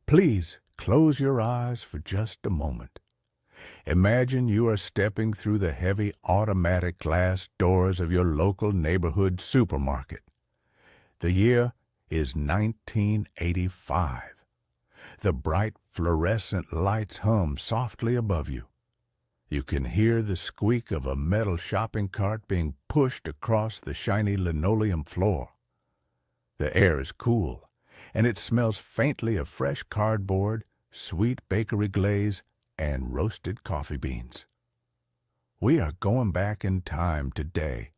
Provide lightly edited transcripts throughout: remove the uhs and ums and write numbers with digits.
Please close your eyes for just a moment. Imagine you are stepping through the heavy automatic glass doors of your local neighborhood supermarket. The year is 1985. The bright fluorescent lights hum softly above you. You can hear the squeak of a metal shopping cart being pushed across the shiny linoleum floor. The air is cool, and it smells faintly of fresh cardboard, sweet bakery glaze, and roasted coffee beans. We are going back in time today.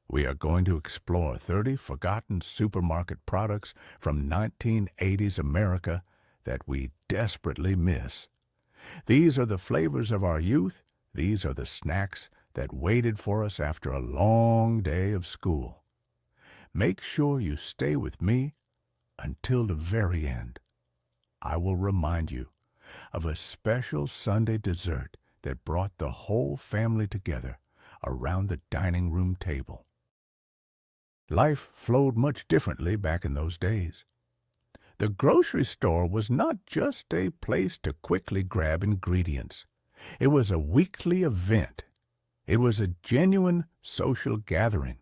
We are going to explore 30 forgotten supermarket products from 1980s America that we desperately miss. These are the flavors of our youth. These are the snacks that waited for us after a long day of school. Make sure you stay with me until the very end. I will remind you of a special Sunday dessert that brought the whole family together around the dining room table. Life flowed much differently back in those days. The grocery store was not just a place to quickly grab ingredients. It was a weekly event. It was a genuine social gathering.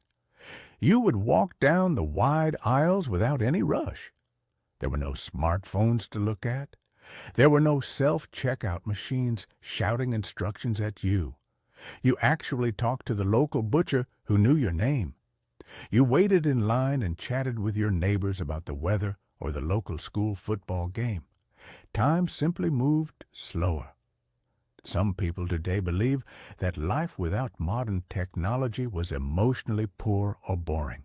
You would walk down the wide aisles without any rush. There were no smartphones to look at. There were no self-checkout machines shouting instructions at you. You actually talked to the local butcher who knew your name. You waited in line and chatted with your neighbors about the weather or the local school football game. Time simply moved slower. Some people today believe that life without modern technology was emotionally poor or boring.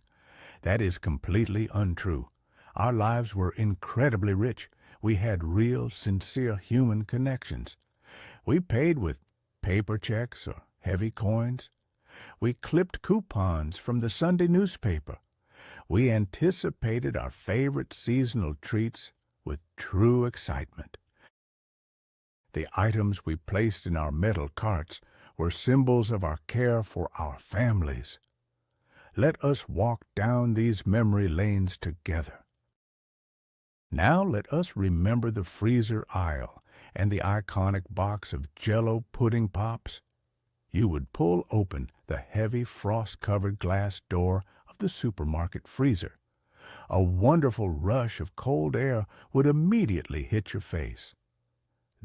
That is completely untrue. Our lives were incredibly rich. We had real, sincere human connections. We paid with paper checks or heavy coins. We clipped coupons from the Sunday newspaper. We anticipated our favorite seasonal treats with true excitement. The items we placed in our metal carts were symbols of our care for our families. Let us walk down these memory lanes together. Now let us remember the freezer aisle and the iconic box of Jell-O pudding pops. You would pull open the heavy frost-covered glass door of the supermarket freezer. A wonderful rush of cold air would immediately hit your face.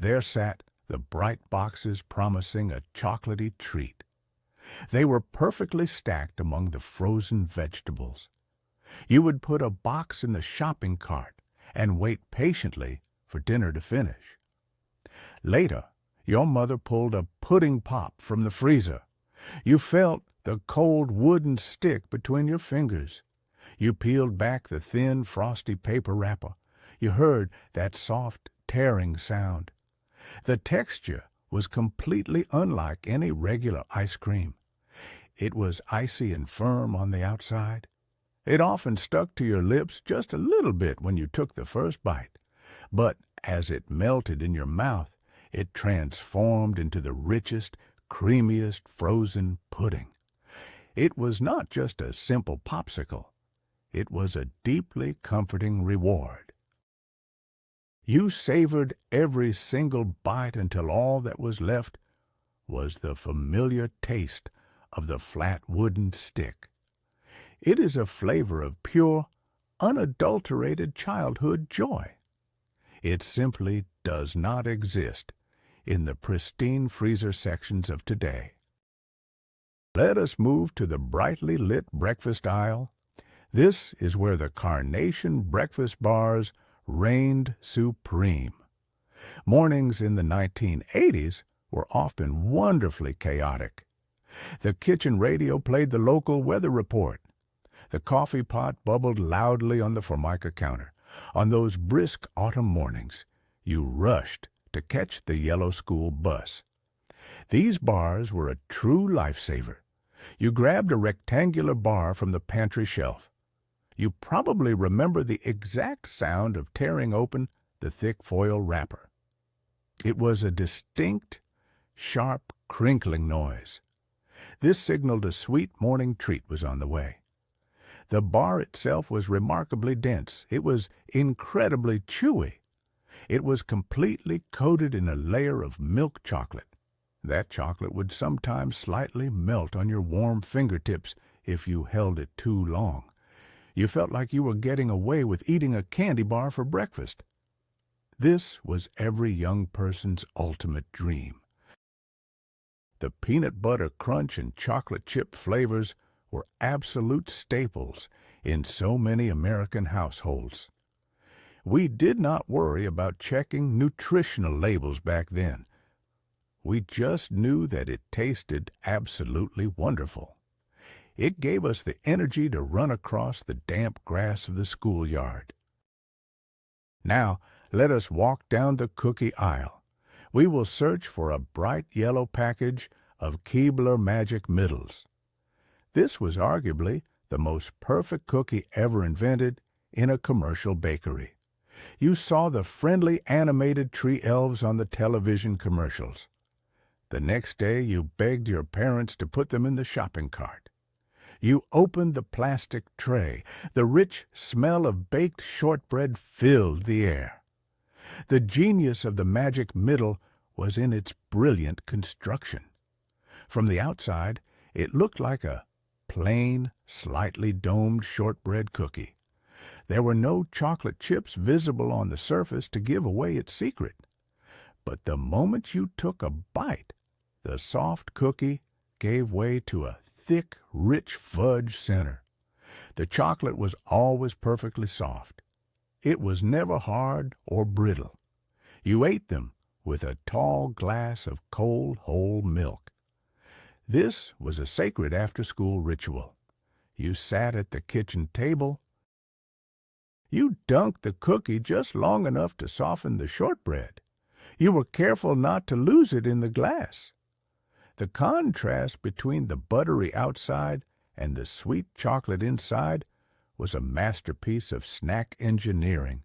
There sat the bright boxes promising a chocolatey treat. They were perfectly stacked among the frozen vegetables. You would put a box in the shopping cart and wait patiently for dinner to finish. Later, your mother pulled a pudding pop from the freezer. You felt the cold wooden stick between your fingers. You peeled back the thin, frosty paper wrapper. You heard that soft, tearing sound. The texture was completely unlike any regular ice cream. It was icy and firm on the outside. It often stuck to your lips just a little bit when you took the first bite, but as it melted in your mouth, it transformed into the richest, creamiest frozen pudding. It was not just a simple popsicle. It was a deeply comforting reward. You savored every single bite until all that was left was the familiar taste of the flat wooden stick. It is a flavor of pure, unadulterated childhood joy. It simply does not exist in the pristine freezer sections of today. Let us move to the brightly lit breakfast aisle. This is where the carnation breakfast bars reigned supreme. Mornings in the 1980s were often wonderfully chaotic. The kitchen radio played the local weather report. The coffee pot bubbled loudly on the Formica counter. On those brisk autumn mornings, you rushed to catch the yellow school bus. These bars were a true lifesaver. You grabbed a rectangular bar from the pantry shelf. You probably remember the exact sound of tearing open the thick foil wrapper. It was a distinct, sharp, crinkling noise. This signaled a sweet morning treat was on the way. The bar itself was remarkably dense. It was incredibly chewy. It was completely coated in a layer of milk chocolate. That chocolate would sometimes slightly melt on your warm fingertips if you held it too long. You felt like you were getting away with eating a candy bar for breakfast. This was every young person's ultimate dream. The peanut butter crunch and chocolate chip flavors were absolute staples in so many American households. We did not worry about checking nutritional labels back then. We just knew that it tasted absolutely wonderful. It gave us the energy to run across the damp grass of the schoolyard. Now, let us walk down the cookie aisle. We will search for a bright yellow package of Keebler Magic Middles. This was arguably the most perfect cookie ever invented in a commercial bakery. You saw the friendly animated tree elves on the television commercials. The next day you begged your parents to put them in the shopping cart. You opened the plastic tray. The rich smell of baked shortbread filled the air. The genius of the magic middle was in its brilliant construction. From the outside, it looked like a plain, slightly domed shortbread cookie. There were no chocolate chips visible on the surface to give away its secret. But the moment you took a bite, the soft cookie gave way to a thick, rich fudge center. The chocolate was always perfectly soft. It was never hard or brittle. You ate them with a tall glass of cold, whole milk. This was a sacred after-school ritual. You sat at the kitchen table. You dunked the cookie just long enough to soften the shortbread. You were careful not to lose it in the glass. The contrast between the buttery outside and the sweet chocolate inside was a masterpiece of snack engineering.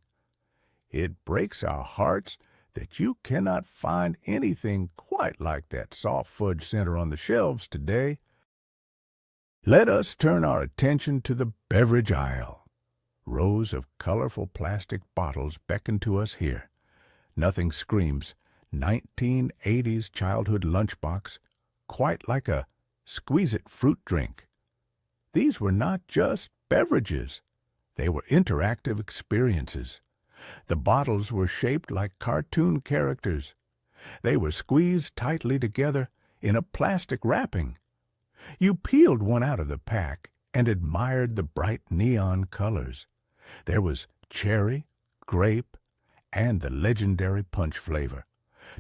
It breaks our hearts that you cannot find anything quite like that soft fudge center on the shelves today. Let us turn our attention to the beverage aisle. Rows of colorful plastic bottles beckon to us here. Nothing screams 1980s childhood lunchbox quite like a squeeze-it fruit drink. These were not just beverages. They were interactive experiences. The bottles were shaped like cartoon characters. They were squeezed tightly together in a plastic wrapping. You peeled one out of the pack and admired the bright neon colors. There was cherry, grape, and the legendary punch flavor.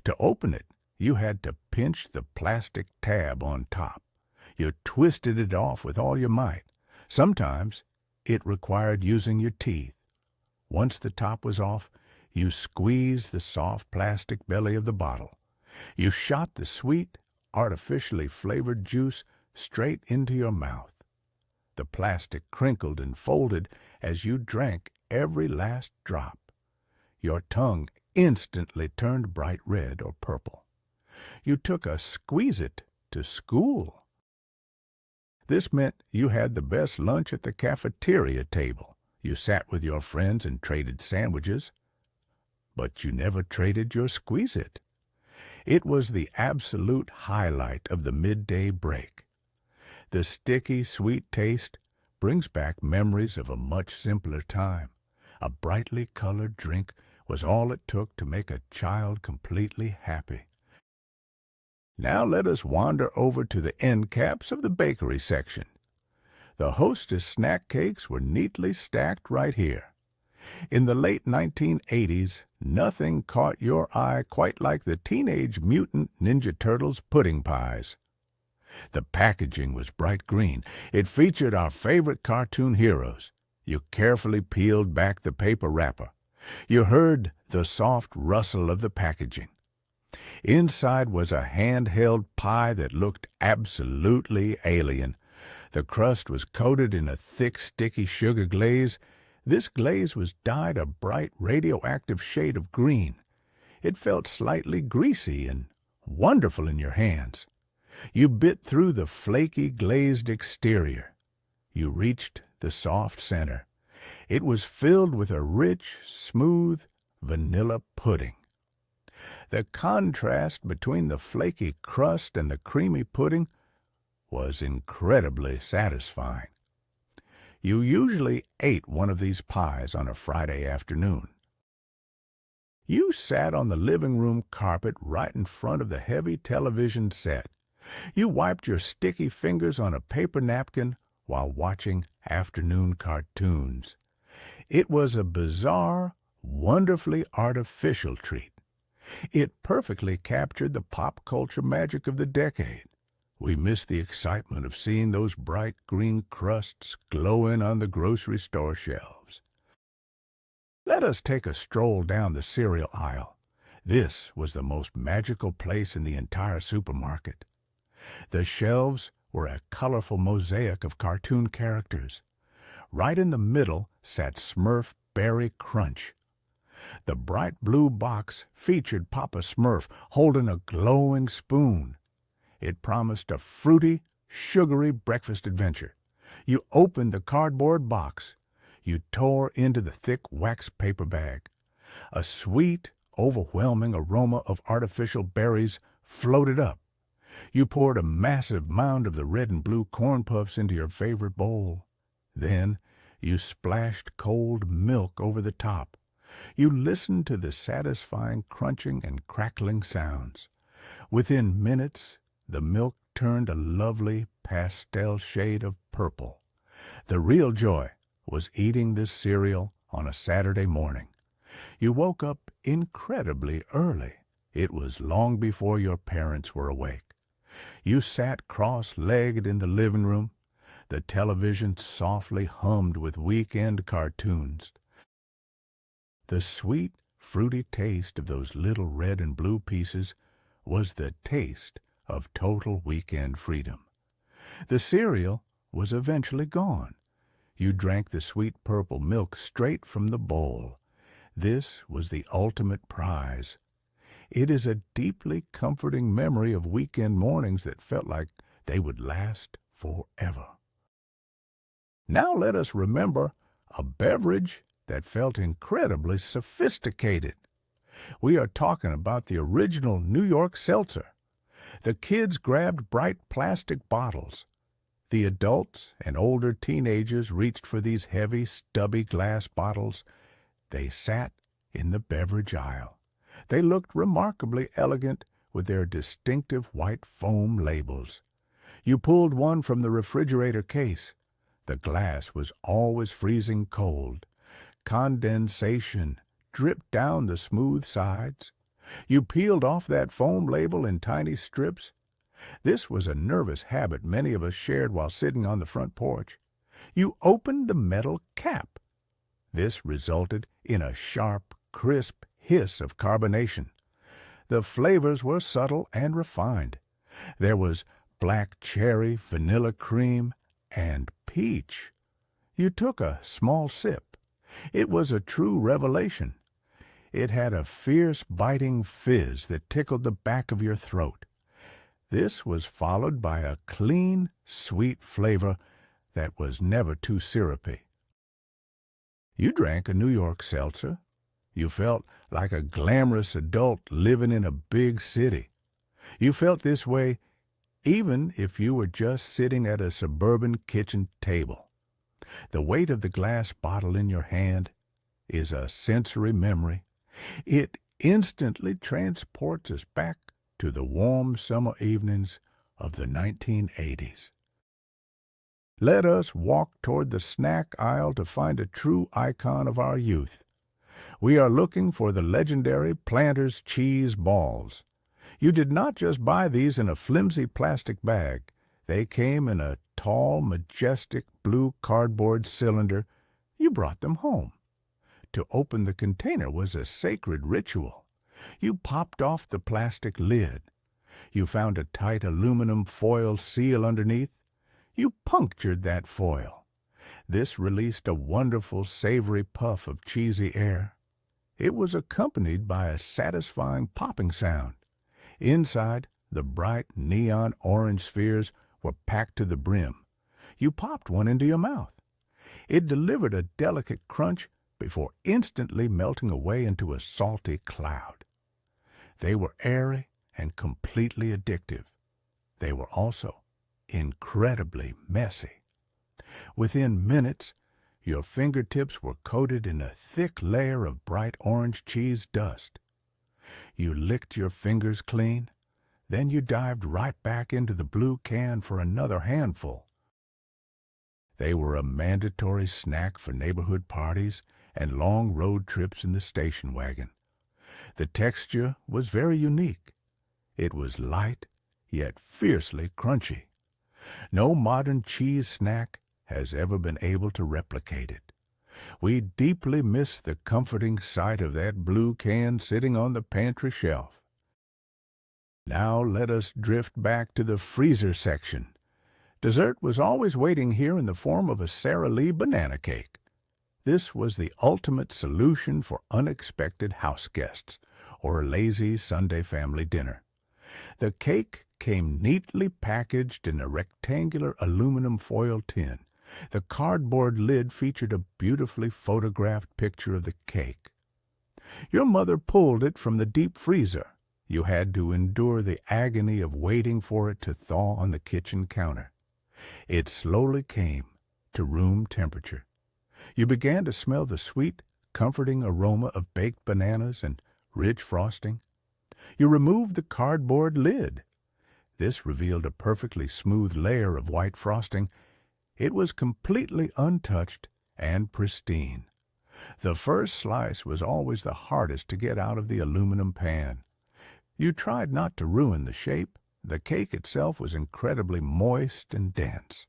To open it, you had to pinch the plastic tab on top. You twisted it off with all your might. Sometimes it required using your teeth. Once the top was off, you squeezed the soft plastic belly of the bottle. You shot the sweet, artificially flavored juice straight into your mouth. The plastic crinkled and folded as you drank every last drop. Your tongue instantly turned bright red or purple. You took a squeeze-it to school. This meant you had the best lunch at the cafeteria table. You sat with your friends and traded sandwiches. But you never traded your squeeze-it. It was the absolute highlight of the midday break. The sticky, sweet taste brings back memories of a much simpler time. A brightly colored drink was all it took to make a child completely happy. Now let us wander over to the end caps of the bakery section. The Hostess snack cakes were neatly stacked right here. In the late 1980s, nothing caught your eye quite like the Teenage Mutant Ninja Turtles pudding pies. The packaging was bright green. It featured our favorite cartoon heroes. You carefully peeled back the paper wrapper. You heard the soft rustle of the packaging. Inside was a handheld pie that looked absolutely alien. The crust was coated in a thick, sticky sugar glaze. This glaze was dyed a bright, radioactive shade of green. It felt slightly greasy and wonderful in your hands. You bit through the flaky, glazed exterior. You reached the soft center. It was filled with a rich, smooth, vanilla pudding. The contrast between the flaky crust and the creamy pudding was incredibly satisfying. You usually ate one of these pies on a Friday afternoon. You sat on the living room carpet right in front of the heavy television set. You wiped your sticky fingers on a paper napkin while watching afternoon cartoons. It was a bizarre, wonderfully artificial treat. It perfectly captured the pop culture magic of the decade. We missed the excitement of seeing those bright green crusts glowing on the grocery store shelves. Let us take a stroll down the cereal aisle. This was the most magical place in the entire supermarket. The shelves were a colorful mosaic of cartoon characters. Right in the middle sat Smurf Berry Crunch. The bright blue box featured Papa Smurf holding a glowing spoon. It promised a fruity, sugary breakfast adventure. You opened the cardboard box. You tore into the thick wax paper bag. A sweet, overwhelming aroma of artificial berries floated up. You poured a massive mound of the red and blue corn puffs into your favorite bowl. Then you splashed cold milk over the top. You listened to the satisfying crunching and crackling sounds. Within minutes, the milk turned a lovely pastel shade of purple. The real joy was eating this cereal on a Saturday morning. You woke up incredibly early. It was long before your parents were awake. You sat cross-legged in the living room. The television softly hummed with weekend cartoons. The sweet, fruity taste of those little red and blue pieces was the taste of total weekend freedom. The cereal was eventually gone. You drank the sweet purple milk straight from the bowl. This was the ultimate prize. It is a deeply comforting memory of weekend mornings that felt like they would last forever. Now let us remember a beverage that felt incredibly sophisticated. We are talking about the original New York seltzer. The kids grabbed bright plastic bottles. The adults and older teenagers reached for these heavy, stubby glass bottles. They sat in the beverage aisle. They looked remarkably elegant with their distinctive white foam labels. You pulled one from the refrigerator case. The glass was always freezing cold. Condensation dripped down the smooth sides. You peeled off that foam label in tiny strips. This was a nervous habit many of us shared while sitting on the front porch. You opened the metal cap. This resulted in a sharp, crisp hiss of carbonation. The flavors were subtle and refined. There was black cherry, vanilla cream, and peach. You took a small sip. It was a true revelation. It had a fierce, biting fizz that tickled the back of your throat. This was followed by a clean, sweet flavor that was never too syrupy. You drank a New York seltzer. You felt like a glamorous adult living in a big city. You felt this way even if you were just sitting at a suburban kitchen table. The weight of the glass bottle in your hand is a sensory memory. It instantly transports us back to the warm summer evenings of the 1980s. Let us walk toward the snack aisle to find a true icon of our youth. We are looking for the legendary Planters cheese balls. You did not just buy these in a flimsy plastic bag. They came in a tall, majestic blue cardboard cylinder. You brought them home. To open the container was a sacred ritual. You popped off the plastic lid. You found a tight aluminum foil seal underneath. You punctured that foil. This released a wonderful, savory puff of cheesy air. It was accompanied by a satisfying popping sound. Inside, the bright neon orange spheres were packed to the brim. You popped one into your mouth. It delivered a delicate crunch before instantly melting away into a salty cloud. They were airy and completely addictive. They were also incredibly messy. Within minutes, your fingertips were coated in a thick layer of bright orange cheese dust. You licked your fingers clean, then you dived right back into the blue can for another handful. They were a mandatory snack for neighborhood parties and long road trips in the station wagon. The texture was very unique. It was light, yet fiercely crunchy. No modern cheese snack has ever been able to replicate it. We deeply miss the comforting sight of that blue can sitting on the pantry shelf. Now let us drift back to the freezer section. Dessert was always waiting here in the form of a Sara Lee banana cake. This was the ultimate solution for unexpected house guests or a lazy Sunday family dinner. The cake came neatly packaged in a rectangular aluminum foil tin. The cardboard lid featured a beautifully photographed picture of the cake. Your mother pulled it from the deep freezer. You had to endure the agony of waiting for it to thaw on the kitchen counter. It slowly came to room temperature. You began to smell the sweet, comforting aroma of baked bananas and rich frosting. You removed the cardboard lid. This revealed a perfectly smooth layer of white frosting. It was completely untouched and pristine. The first slice was always the hardest to get out of the aluminum pan. You tried not to ruin the shape. The cake itself was incredibly moist and dense.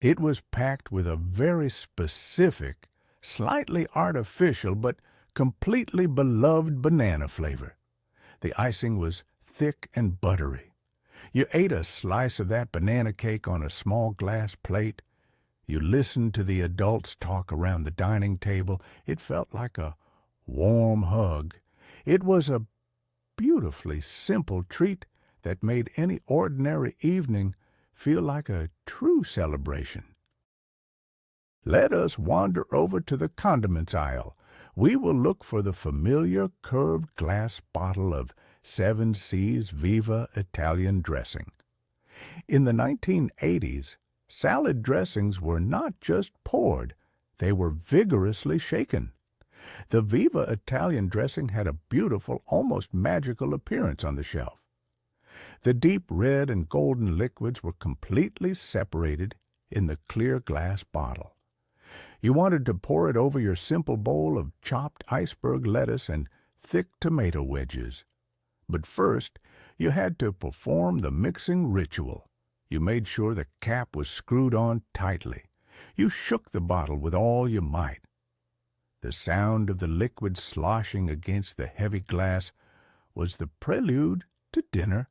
It was packed with a very specific, slightly artificial but completely beloved banana flavor. The icing was thick and buttery. You ate a slice of that banana cake on a small glass plate. You listened to the adults talk around the dining table. It felt like a warm hug. It was a beautifully simple treat that made any ordinary evening feel like a true celebration. Let us wander over to the condiments aisle. We will look for the familiar curved glass bottle of 7C's Viva Italian dressing. In the 1980s, salad dressings were not just poured, they were vigorously shaken. The Viva Italian dressing had a beautiful, almost magical appearance on the shelf. The deep red and golden liquids were completely separated in the clear glass bottle. You wanted to pour it over your simple bowl of chopped iceberg lettuce and thick tomato wedges. But first, you had to perform the mixing ritual. You made sure the cap was screwed on tightly. You shook the bottle with all your might. The sound of the liquid sloshing against the heavy glass was the prelude to dinner.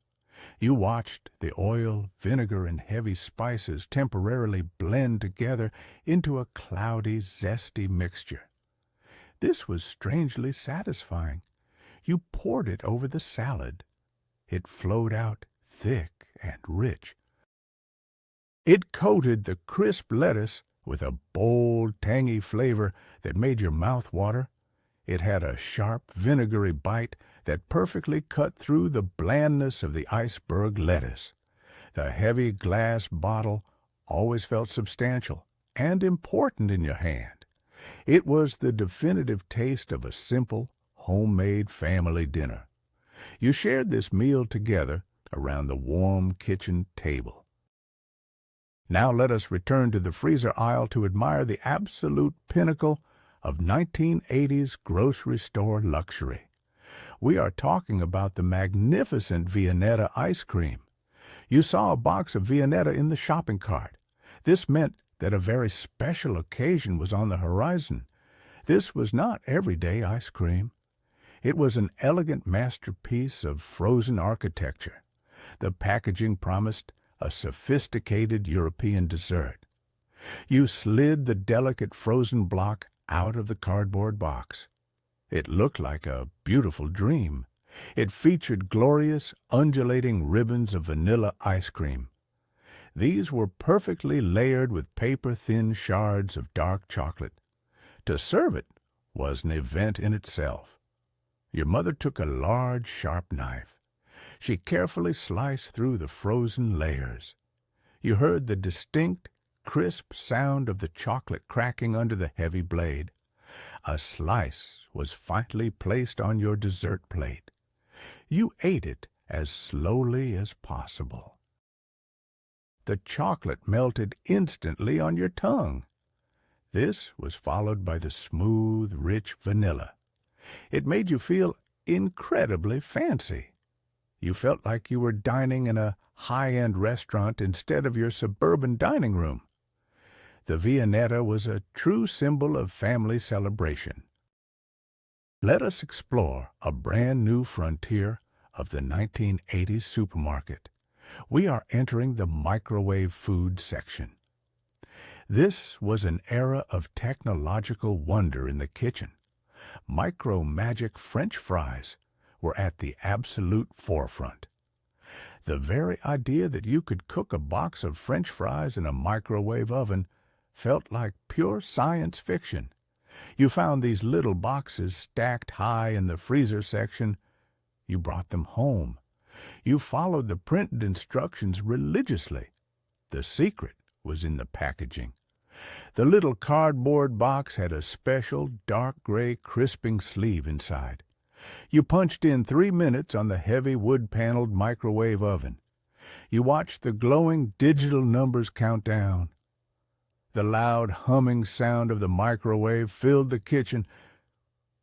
You watched the oil, vinegar, and heavy spices temporarily blend together into a cloudy, zesty mixture. This was strangely satisfying. You poured it over the salad. It flowed out thick and rich. It coated the crisp lettuce with a bold, tangy flavor that made your mouth water. It had a sharp, vinegary bite that perfectly cut through the blandness of the iceberg lettuce. The heavy glass bottle always felt substantial and important in your hand. It was the definitive taste of a simple, homemade family dinner. You shared this meal together around the warm kitchen table. Now let us return to the freezer aisle to admire the absolute pinnacle of 1980s grocery store luxury. We are talking about the magnificent Viennetta ice cream. You saw a box of Viennetta in the shopping cart. This meant that a very special occasion was on the horizon. This was not everyday ice cream. It was an elegant masterpiece of frozen architecture. The packaging promised a sophisticated European dessert. You slid the delicate frozen block out of the cardboard box. It looked like a beautiful dream. It featured glorious, undulating ribbons of vanilla ice cream. These were perfectly layered with paper-thin shards of dark chocolate. To serve it was an event in itself. Your mother took a large, sharp knife. She carefully sliced through the frozen layers. You heard the distinct, crisp sound of the chocolate cracking under the heavy blade. A slice was finally placed on your dessert plate. You ate it as slowly as possible. The chocolate melted instantly on your tongue. This was followed by the smooth, rich vanilla. It made you feel incredibly fancy. You felt like you were dining in a high-end restaurant instead of your suburban dining room. The Viennetta was a true symbol of family celebration. Let us explore a brand new frontier of the 1980s supermarket. We are entering the microwave food section. This was an era of technological wonder in the kitchen. Micro-magic French fries were at the absolute forefront. The very idea that you could cook a box of French fries in a microwave oven felt like pure science fiction. You found these little boxes stacked high in the freezer section. You brought them home. You followed the printed instructions religiously. The secret was in the packaging. The little cardboard box had a special dark gray crisping sleeve inside. You punched in 3 minutes on the heavy wood-paneled microwave oven. You watched the glowing digital numbers count down. The loud humming sound of the microwave filled the kitchen.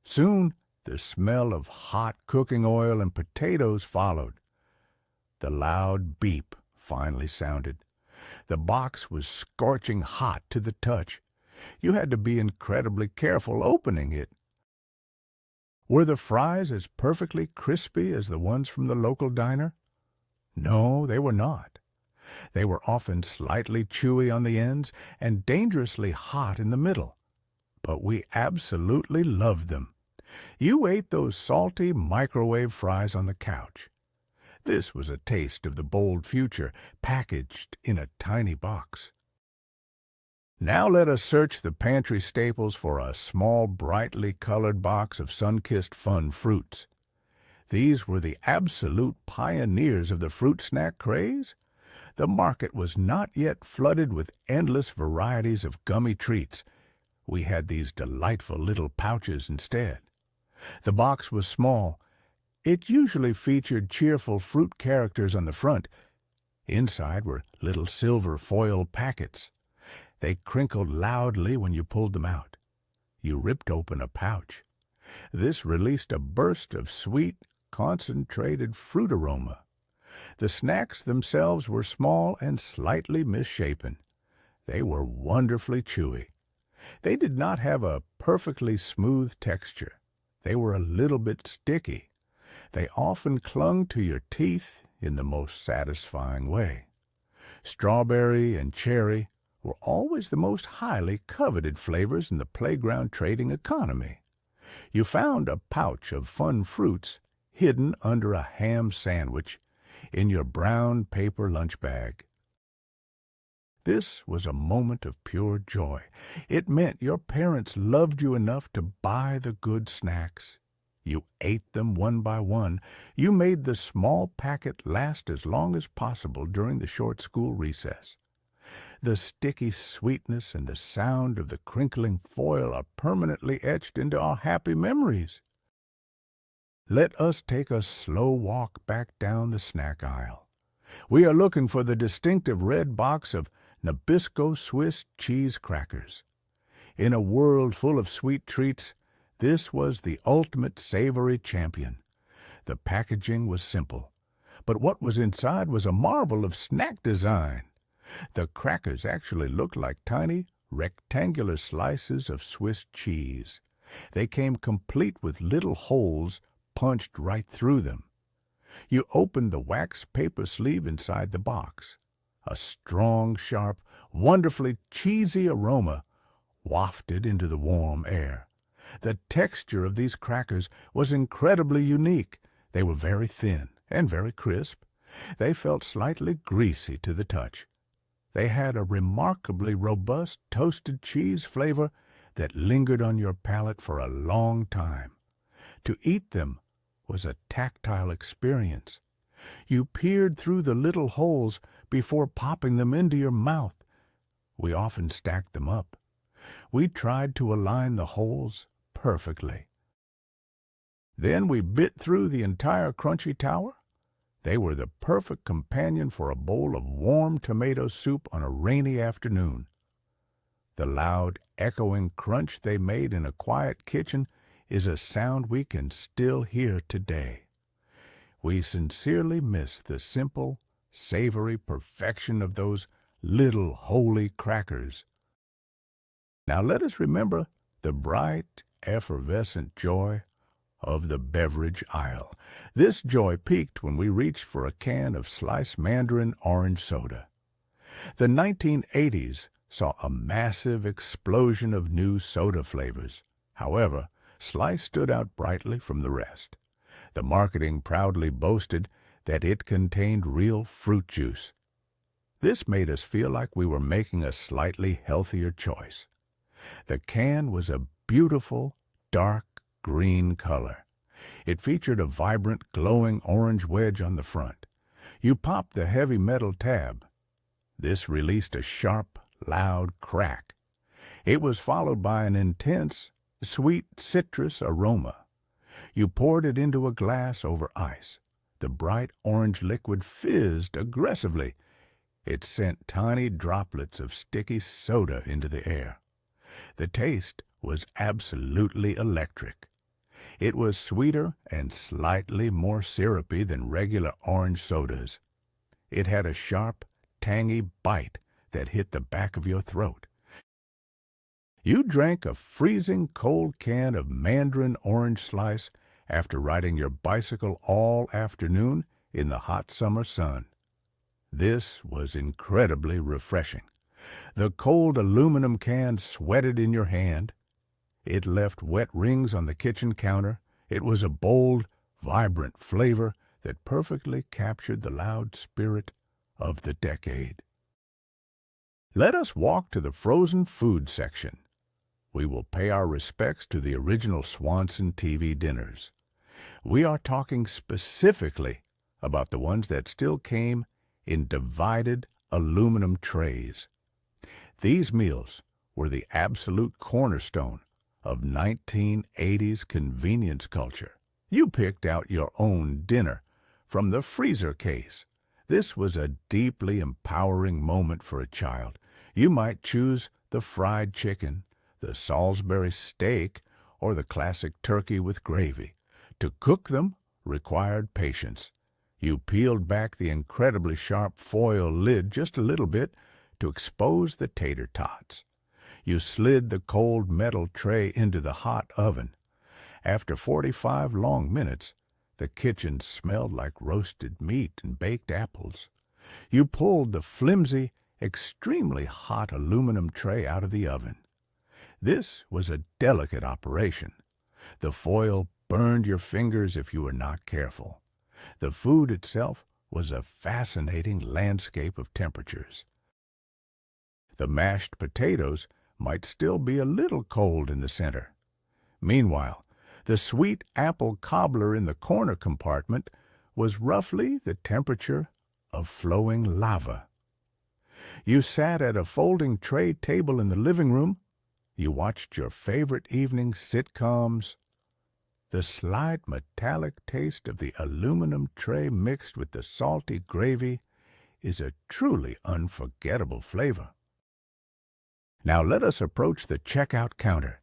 Soon, the smell of hot cooking oil and potatoes followed. The loud beep finally sounded. The box was scorching hot to the touch. You had to be incredibly careful opening it. Were the fries as perfectly crispy as the ones from the local diner? No, they were not. They were often slightly chewy on the ends and dangerously hot in the middle. But we absolutely loved them. You ate those salty microwave fries on the couch. This was a taste of the bold future, packaged in a tiny box. Now let us search the pantry staples for a small, brightly colored box of sun-kissed fun fruits. These were the absolute pioneers of the fruit snack craze. The market was not yet flooded with endless varieties of gummy treats. We had these delightful little pouches instead. The box was small. It usually featured cheerful fruit characters on the front. Inside were little silver foil packets. They crinkled loudly when you pulled them out. You ripped open a pouch. This released a burst of sweet, concentrated fruit aroma. The snacks themselves were small and slightly misshapen. They were wonderfully chewy. They did not have a perfectly smooth texture. They were a little bit sticky. They often clung to your teeth in the most satisfying way. Strawberry and cherry were always the most highly coveted flavors in the playground trading economy. You found a pouch of fun fruits hidden under a ham sandwich in your brown paper lunch bag. This was a moment of pure joy. It meant your parents loved you enough to buy the good snacks. You ate them one by one. You made the small packet last as long as possible during the short school recess. The sticky sweetness and the sound of the crinkling foil are permanently etched into our happy memories. Let us take a slow walk back down the snack aisle. We are looking for the distinctive red box of Nabisco Swiss cheese crackers. In a world full of sweet treats, this was the ultimate savory champion. The packaging was simple, but what was inside was a marvel of snack design. The crackers actually looked like tiny, rectangular slices of Swiss cheese. They came complete with little holes punched right through them. You opened the wax paper sleeve inside the box. A strong, sharp, wonderfully cheesy aroma wafted into the warm air. The texture of these crackers was incredibly unique. They were very thin and very crisp. They felt slightly greasy to the touch. They had a remarkably robust toasted cheese flavor that lingered on your palate for a long time. To eat them was a tactile experience. You peered through the little holes before popping them into your mouth. We often stacked them up. We tried to align the holes perfectly. Then we bit through the entire crunchy tower. They were the perfect companion for a bowl of warm tomato soup on a rainy afternoon. The loud, echoing crunch they made in a quiet kitchen is a sound we can still hear today. We sincerely miss the simple, savory perfection of those little holy crackers. Now let us remember the bright, effervescent joy of the beverage aisle. This joy peaked when we reached for a can of sliced mandarin orange soda. The 1980s saw a massive explosion of new soda flavors. However, Slice stood out brightly from the rest. The marketing proudly boasted that it contained real fruit juice. This made us feel like we were making a slightly healthier choice. The can was a beautiful, dark green color. It featured a vibrant, glowing orange wedge on the front. You popped the heavy metal tab. This released a sharp, loud crack. It was followed by an intense, sweet citrus aroma. You poured it into a glass over ice. The bright orange liquid fizzed aggressively. It sent tiny droplets of sticky soda into the air. The taste was absolutely electric. It was sweeter and slightly more syrupy than regular orange sodas. It had a sharp, tangy bite that hit the back of your throat. You drank a freezing cold can of mandarin orange slice after riding your bicycle all afternoon in the hot summer sun. This was incredibly refreshing. The cold aluminum can sweated in your hand. It left wet rings on the kitchen counter. It was a bold, vibrant flavor that perfectly captured the loud spirit of the decade. Let us walk to the frozen food section. We will pay our respects to the original Swanson TV dinners. We are talking specifically about the ones that still came in divided aluminum trays. These meals were the absolute cornerstone of 1980s convenience culture. You picked out your own dinner from the freezer case. This was a deeply empowering moment for a child. You might choose the fried chicken, the Salisbury steak, or the classic turkey with gravy. To cook them required patience. You peeled back the incredibly sharp foil lid just a little bit to expose the tater tots. You slid the cold metal tray into the hot oven. After 45 long minutes, the kitchen smelled like roasted meat and baked apples. You pulled the flimsy, extremely hot aluminum tray out of the oven. This was a delicate operation. The foil burned your fingers if you were not careful. The food itself was a fascinating landscape of temperatures. The mashed potatoes might still be a little cold in the center. Meanwhile, the sweet apple cobbler in the corner compartment was roughly the temperature of flowing lava. You sat at a folding tray table in the living room. You watched your favorite evening sitcoms. The slight metallic taste of the aluminum tray mixed with the salty gravy is a truly unforgettable flavor. Now let us approach the checkout counter.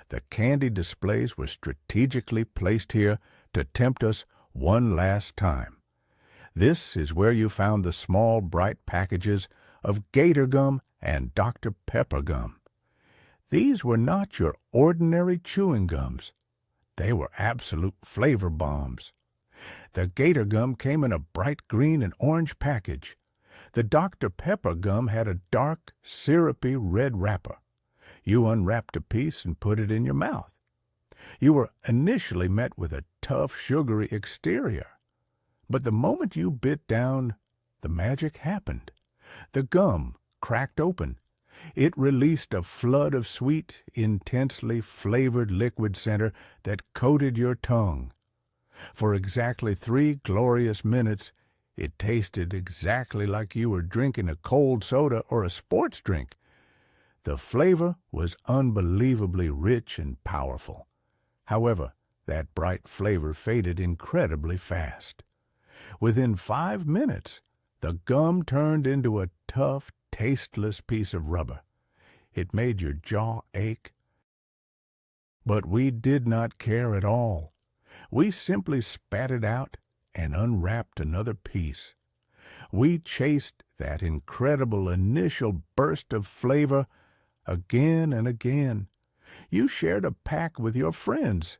The candy displays were strategically placed here to tempt us one last time. This is where you found the small, bright packages of Gator Gum and Dr. Pepper Gum. These were not your ordinary chewing gums. They were absolute flavor bombs. The Gator Gum came in a bright green and orange package. The Dr. Pepper Gum had a dark, syrupy red wrapper. You unwrapped a piece and put it in your mouth. You were initially met with a tough, sugary exterior. But the moment you bit down, the magic happened. The gum cracked open. It released a flood of sweet, intensely flavored liquid center that coated your tongue. For exactly 3 glorious minutes, it tasted exactly like you were drinking a cold soda or a sports drink. The flavor was unbelievably rich and powerful. However, that bright flavor faded incredibly fast. Within 5 minutes, the gum turned into a tough, tasteless piece of rubber. It made your jaw ache. But we did not care at all. We simply spat it out and unwrapped another piece. We chased that incredible initial burst of flavor again and again. You shared a pack with your friends.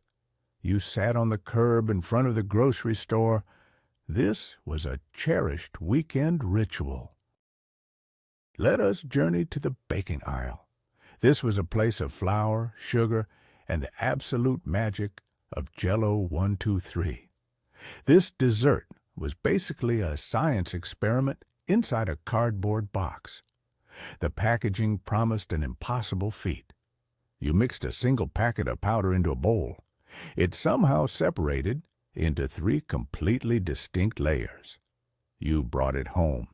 You sat on the curb in front of the grocery store. This was a cherished weekend ritual. Let us journey to the baking aisle. This was a place of flour, sugar, and the absolute magic of Jell-O 1-2-3. This dessert was basically a science experiment inside a cardboard box. The packaging promised an impossible feat. You mixed a single packet of powder into a bowl. It somehow separated into 3 completely distinct layers. You brought it home.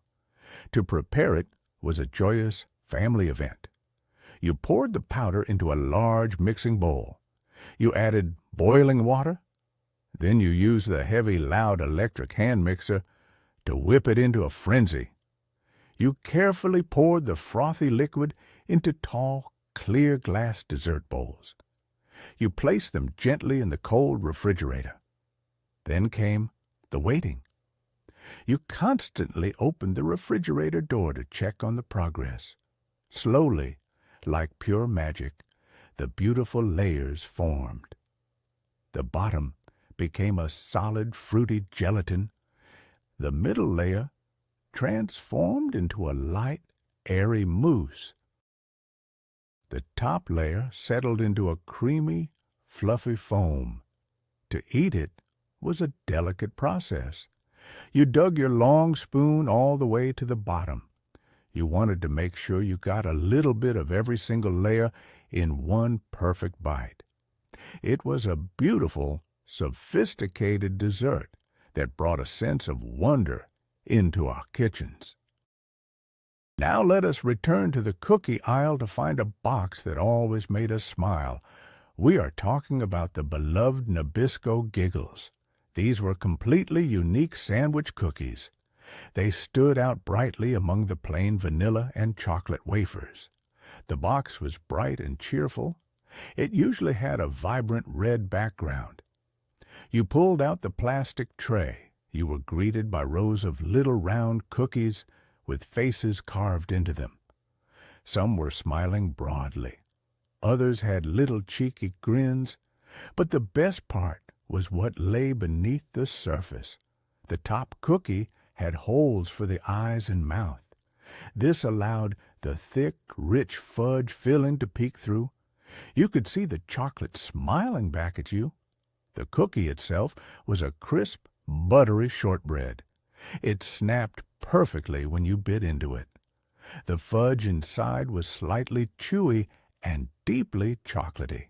To prepare it was a joyous family event. You poured the powder into a large mixing bowl. You added boiling water. Then you used the heavy, loud electric hand mixer to whip it into a frenzy. You carefully poured the frothy liquid into tall, clear glass dessert bowls. You placed them gently in the cold refrigerator. Then came the waiting. You constantly opened the refrigerator door to check on the progress. Slowly, like pure magic, the beautiful layers formed. The bottom became a solid, fruity gelatin. The middle layer transformed into a light, airy mousse. The top layer settled into a creamy, fluffy foam. To eat it was a delicate process. You dug your long spoon all the way to the bottom. You wanted to make sure you got a little bit of every single layer in one perfect bite. It was a beautiful, sophisticated dessert that brought a sense of wonder into our kitchens. Now let us return to the cookie aisle to find a box that always made us smile. We are talking about the beloved Nabisco Giggles. These were completely unique sandwich cookies. They stood out brightly among the plain vanilla and chocolate wafers. The box was bright and cheerful. It usually had a vibrant red background. You pulled out the plastic tray. You were greeted by rows of little round cookies with faces carved into them. Some were smiling broadly. Others had little cheeky grins. But the best part was what lay beneath the surface. The top cookie had holes for the eyes and mouth. This allowed the thick, rich fudge filling to peek through. You could see the chocolate smiling back at you. The cookie itself was a crisp, buttery shortbread. It snapped perfectly when you bit into it. The fudge inside was slightly chewy and deeply chocolatey.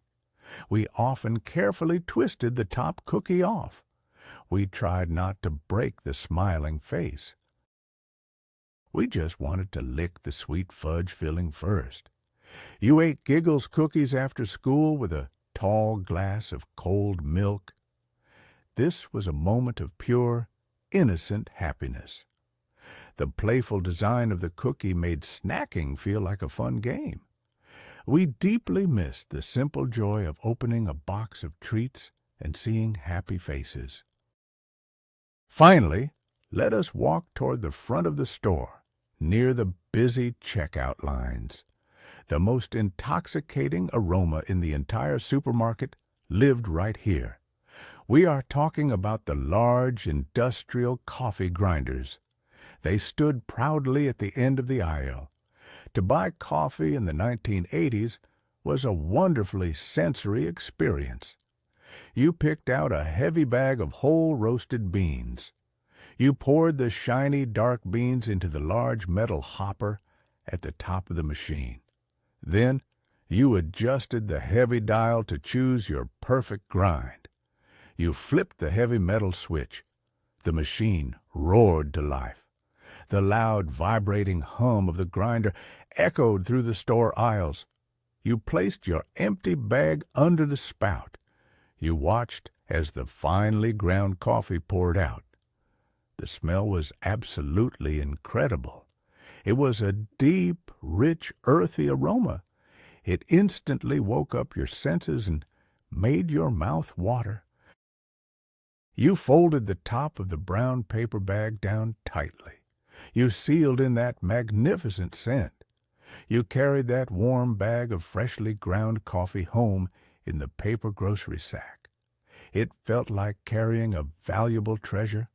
We often carefully twisted the top cookie off. We tried not to break the smiling face. We just wanted to lick the sweet fudge filling first. You ate Giggles cookies after school with a tall glass of cold milk. This was a moment of pure, innocent happiness. The playful design of the cookie made snacking feel like a fun game. We deeply missed the simple joy of opening a box of treats and seeing happy faces. Finally, let us walk toward the front of the store, near the busy checkout lines. The most intoxicating aroma in the entire supermarket lived right here. We are talking about the large industrial coffee grinders. They stood proudly at the end of the aisle. To buy coffee in the 1980s was a wonderfully sensory experience. You picked out a heavy bag of whole roasted beans. You poured the shiny dark beans into the large metal hopper, at the top of the machine. Then you adjusted the heavy dial to choose your perfect grind. You flipped the heavy metal switch. The machine roared to life. The loud, vibrating hum of the grinder echoed through the store aisles. You placed your empty bag under the spout. You watched as the finely ground coffee poured out. The smell was absolutely incredible. It was a deep, rich, earthy aroma. It instantly woke up your senses and made your mouth water. You folded the top of the brown paper bag down tightly. You sealed in that magnificent scent. You carried that warm bag of freshly ground coffee home in the paper grocery sack. It felt like carrying a valuable treasure.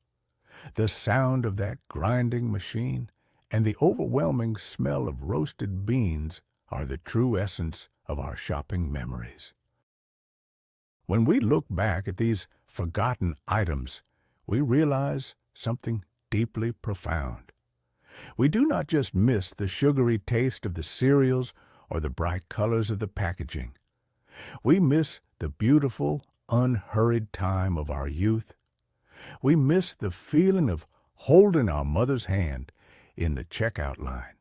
The sound of that grinding machine and the overwhelming smell of roasted beans are the true essence of our shopping memories. When we look back at these forgotten items, we realize something deeply profound. We do not just miss the sugary taste of the cereals or the bright colors of the packaging. We miss the beautiful, unhurried time of our youth. We miss the feeling of holding our mother's hand in the checkout line.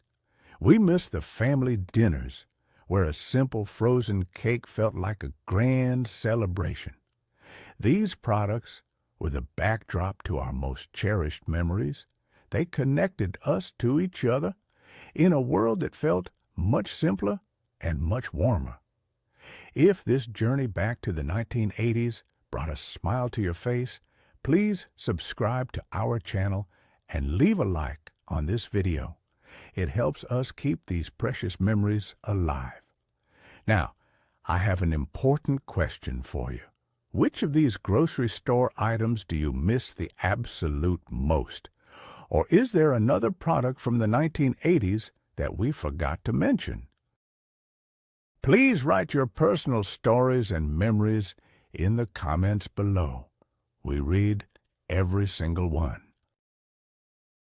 We miss the family dinners where a simple frozen cake felt like a grand celebration. These products were the backdrop to our most cherished memories. They connected us to each other in a world that felt much simpler and much warmer. If this journey back to the 1980s brought a smile to your face, please subscribe to our channel and leave a like on this video. It helps us keep these precious memories alive. Now, I have an important question for you. Which of these grocery store items do you miss the absolute most? Or is there another product from the 1980s that we forgot to mention? Please write your personal stories and memories in the comments below. We read every single one.